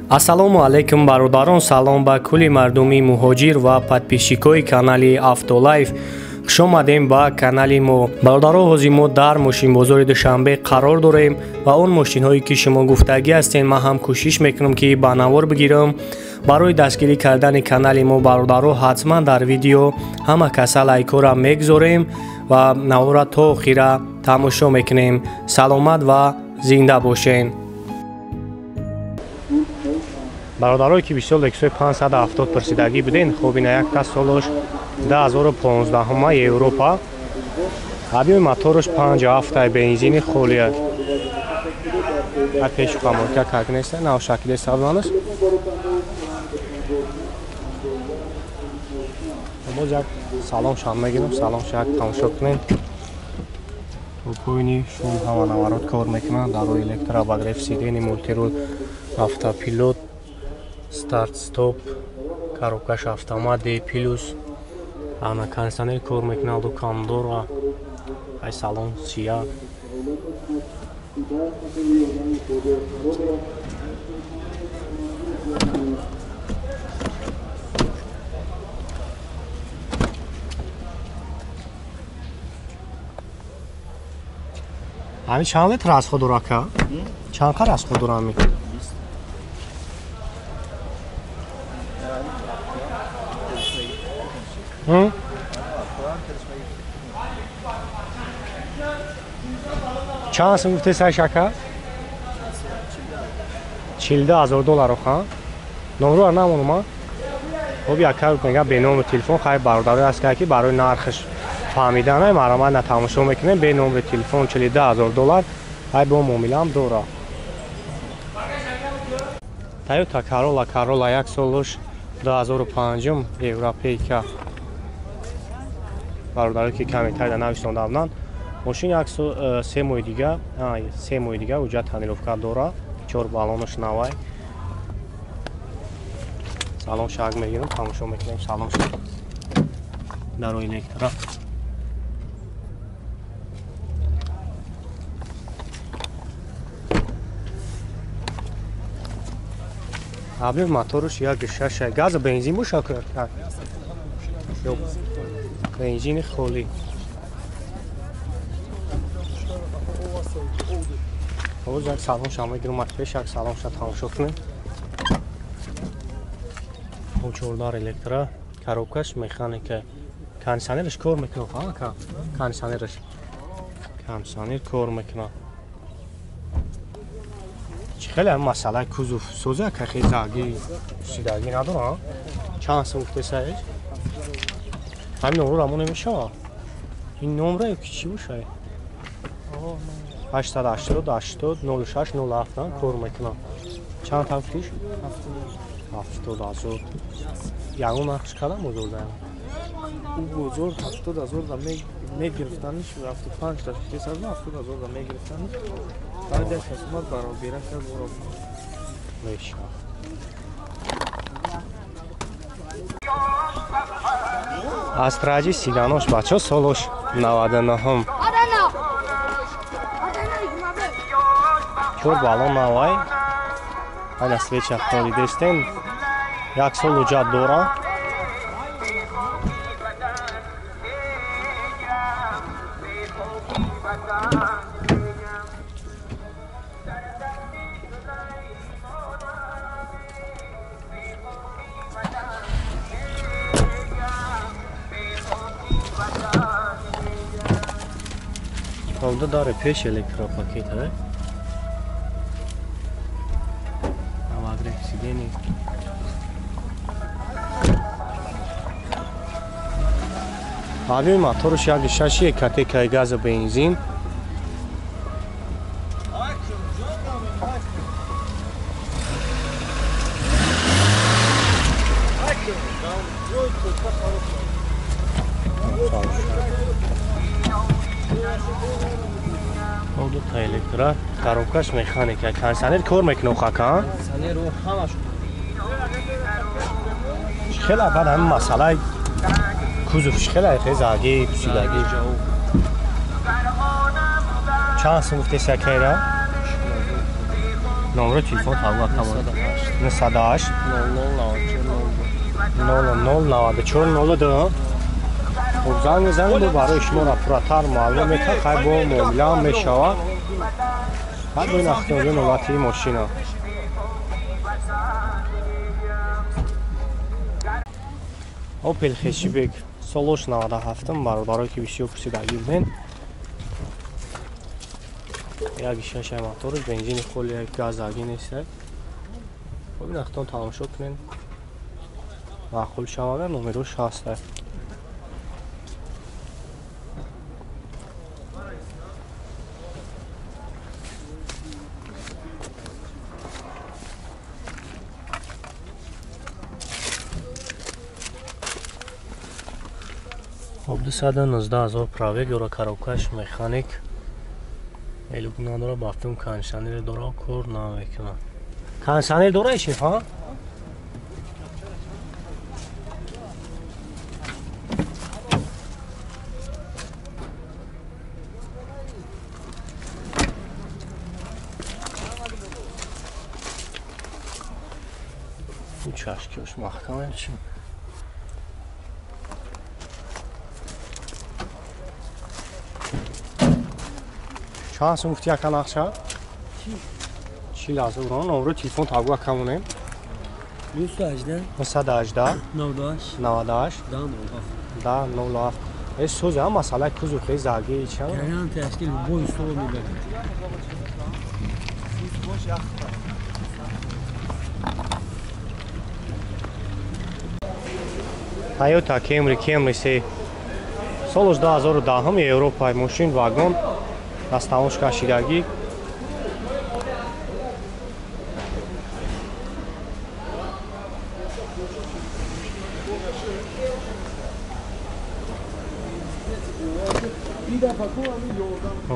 Ассалому алайкум бародарон, салом ба кулли мардуми муҳоҷир ва подписчикои канали Автолайф. Хуш омадем ба канали мо. Бародаро, ҳозир мо дар мошинбозори Душанбе қарор дорем ва он мошинҳое ки шумо гуфтагӣ ҳастед, ман ҳам кӯшиш мекунам ки ба навор бигирам. Барои дастгирӣ кардани канали мо бародаро, ҳатман дар видео ҳама каса лайкора мегзорем ва навора то охира тамошо мекунем. Саломат ва зинда бошен. бародарое ки бисёр лексои 570 пурсидагӣ буден, хоб ина якта солош 2015 Европа. Объеми мотораш 57 бензини холия. Опять хаморка как неста, на шакиле савланаш. Боз як салом шам мегирам, салом шак тамошо кунем. Рукоини шум ҳама наворот кор мекунад, дар рои электробагреф сидени мултирул автопилот, старт стоп, коробкаш автомат D+, ана кондиционер кор мекунад, дукандор ва ай салон сия. Ами чанд литр расход дорад ка? Чанд ка расход дорад ами? چند سم گفته سر شکر؟ 14,000 دلار خواهم نمرو ها نمونم خب یک کار میگم به نمبر تلفن خیلی برادری است که برای نرخش فهمیدن مرا نتماشا میکنه به نمبر تلفن 14,000 دلار های با معامله داره تویوتا کارولا یک سالش 2005 اروپایی که برادری که کمی تایید نوشتنده بودن ماشین یک سه ماه دیگه وجود تنیروفکا داره 4 بالونش نوای سلام شاگ میگیرم تماشا میکنیم سلام شاگ در روی الکترا ابی موتورش یک 6 گاز بنزین باشه کرد بنزین خالی باز یک سلام شما میگیرم مطبعش یک سلام شما تماشا کنیم اون چوردار الکترا کاروبکش مکانیکه کانسانرش کار میکنه کانسانرش کار میکنه خیلی هم مسئله کوزوف سوزه که خیلی زاگی سیداگی نداره چند سم گفته سایش همین نمره همون نمیشه این نمره که چی باشه 880 80 06 07 کار میکنه چند تا فیش 70,000 یعنی نقش کردم بزرگ دارم او بزرگ 70,000 دا میگرفتنش 75 تا 70,000 دا میگرفتنش بعد یک قسمت برای بیرون کرد برو میشه استراجی سیدانوش بچه سالوش 99 هم چور بالون نوای این اسویچ اختاری دستین یک سال وجود داره холда дاره پیش الکتروپاکیت های اوادرک سیدنی объеми моторش یک 6 کاتیکای گاز بنزین холда та електро коробкаш механика кондиционер кор мекуне кан кондиционер رو همش خیلی بعد هم مسئله کوزوفش خیلی زاگی پوسیدگی چند سم گفته سکیره номери телефон тавга камон 98 009402 خب زنگ میزنیم و برای شما را پراتر معلوم میکنم خیلی با معامله هم میشود بعد این اختیاری نوبتی ماشین ها اوپل خشیبک سالوش 97 برادرایی که بسیار پرسیدگی بودن یک شش موتور بنزین خیلی گازگی نیست خب این اختیار تماشا کنین معقول شود نمرش هسته خب 219,000 пробег ора коробкаш механик элук надора бафтум кондиционер дора кор намекунад кондиционер дора шеф ҳа чашкиош маҳкамем чи چند سوم گفتی اکن اخشا؟ چی لازم برون؟ نمره تلفن تابگو اکن مونیم 218 118 98 98 1007 ایش سوز هم مسئله کز اوکی زرگی ایچه هم؟ جریان تشکیل بوی سو میبرد Toyota Camry سی سالش 2010 هم اروپای ماشین واگن دستموش کشیدگی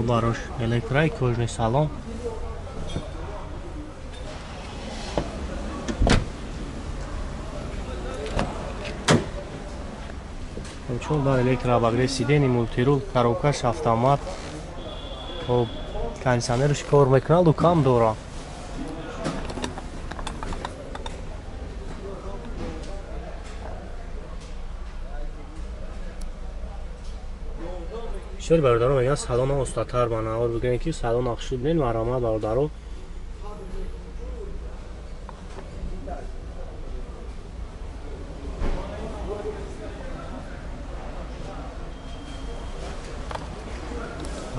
باروش الکتریک کожний салон چون داره الکتراباگری سیدنی مولتیرول коробкаш автомат خب кондиционерش کار میکنه دکام داره شوری برادران میگن سالن استاتر بناور بگن که سالن اخشود بین مرامت برادران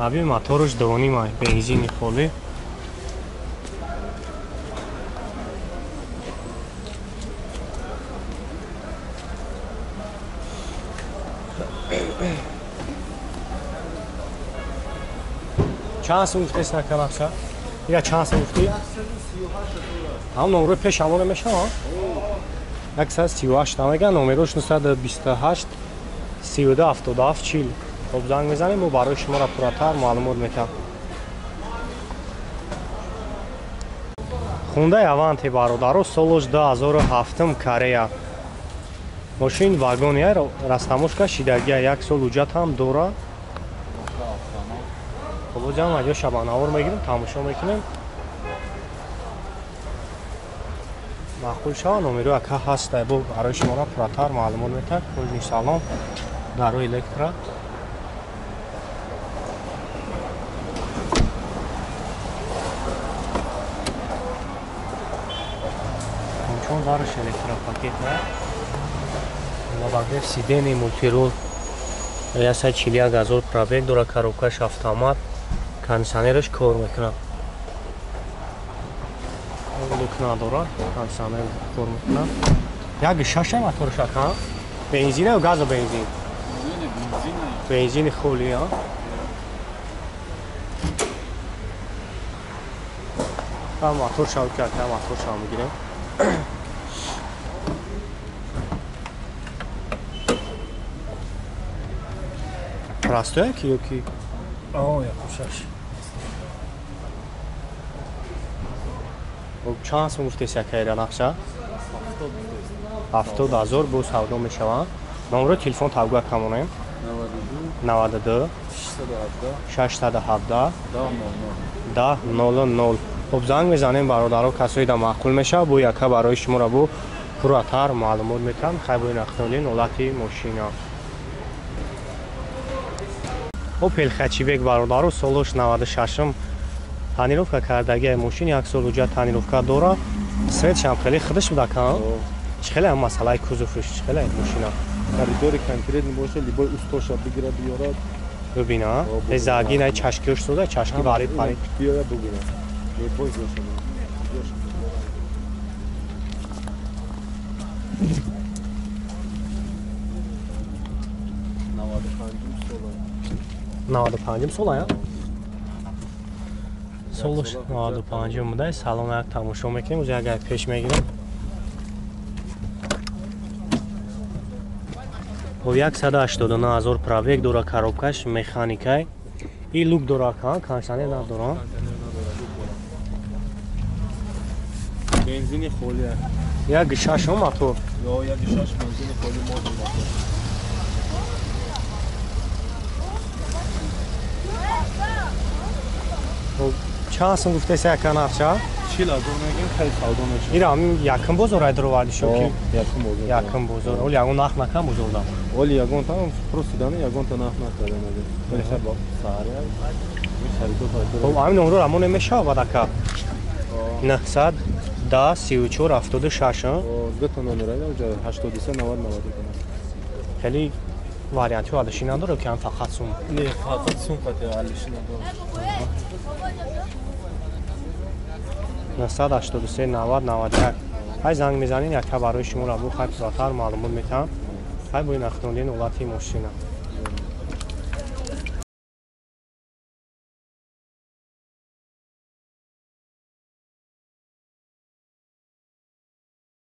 Abi motorش دوانی مای بنزین خالی چند سو گفتی سنکن افشا؟ یا چند سو گفتی؟ هم نمره پیش همونه میشه ها؟ 138 نمیگن نمرهش 928 32 77 40 خب زنگ میزنیم و برای شما را پراتر معلومات میکنم خونده اوانتی برادرو سالش 2007 کорея ماشین واگونیه رستموشکا شیدگی یک سال حجت هم دوره خب جمع اگه شبانه‌ور میگیریم تماشا میکنیم معقول شو نمره اکا هست با برای شما را پراتر معلومات میکنم کجنی سالن دارو الکترا چون دارش الکترا پاکت نه لاباگه سیدنی مولتیرول یا 140,000 пробег داره коробкаш автомат кондиционерش کار میکنه لوک نداره кондиционер کار میکنه یک شش موتورش ها بنزین و گاز و بنزین بنزین خولی ها موتور شاو کرد موتور شاو میگیریم Простой киоки. О, я кушаш. Об чанд сум гуфтеси якайра нақша? 70,000 бо савдо мешаванд. Номеро телефон тавгӯ камонем. 92 617 1000. خب زنگ میزنیم برادرها کسایی در معقول میشه بو یکا برای شما را بو پراتر معلومات میتونم خیلی بو نقطولین اولتی ماشینا خب پلخچی بگ برادرها سالش 96م تانیروفکا کردگی ماشین یک سال وجود تانیروفکا داره سویتش هم خیلی خودش بوده کنم خیلی هم مسئله کوزوفش خیلی ماشینا خریدار کنکریت باشه لیبای استاشا بگیره بیارد ببینا زاگی نه چشکیش شده چشکی بارید پارید بیاره بگیره لیبای باشه نواد پنجم سال یا سالش نواد پنجم بوده سالن یک تماشا میکنیم و اگر پیش میگیریم و 189,000 پراویک دورا کاروبکش مکانیکای این لوک دورا کان کانشانه نداره بنزین خولیه یک شش هم تو یا یک شش بنزین خولی مود چند سن گفته سه کنار چه؟ 40,000 میگیم خیلی سودا میشه ایرا هم یکم بزرگ در وارد شو که یکم بزرگ یکم بزرگ ولی یگون نخ نکم بزرگ دارم ولی یگون تا پروسیدانه یگون تا نخ نکرده ولی خیلی با ساره خب همین نمره رو همون نمیشه آباده که 910 34 76 دو تا نمره داره 83 90 90 خیلی واریانتی حالشی نداره که هم فقط سوم نه فقط سوم قطعه حالشی نداره 983 90 91 های زنگ میزنین یک برای شما را بو خیلی پراتر معلومات میتونم های بوی نختوندین اولاتی ماشینه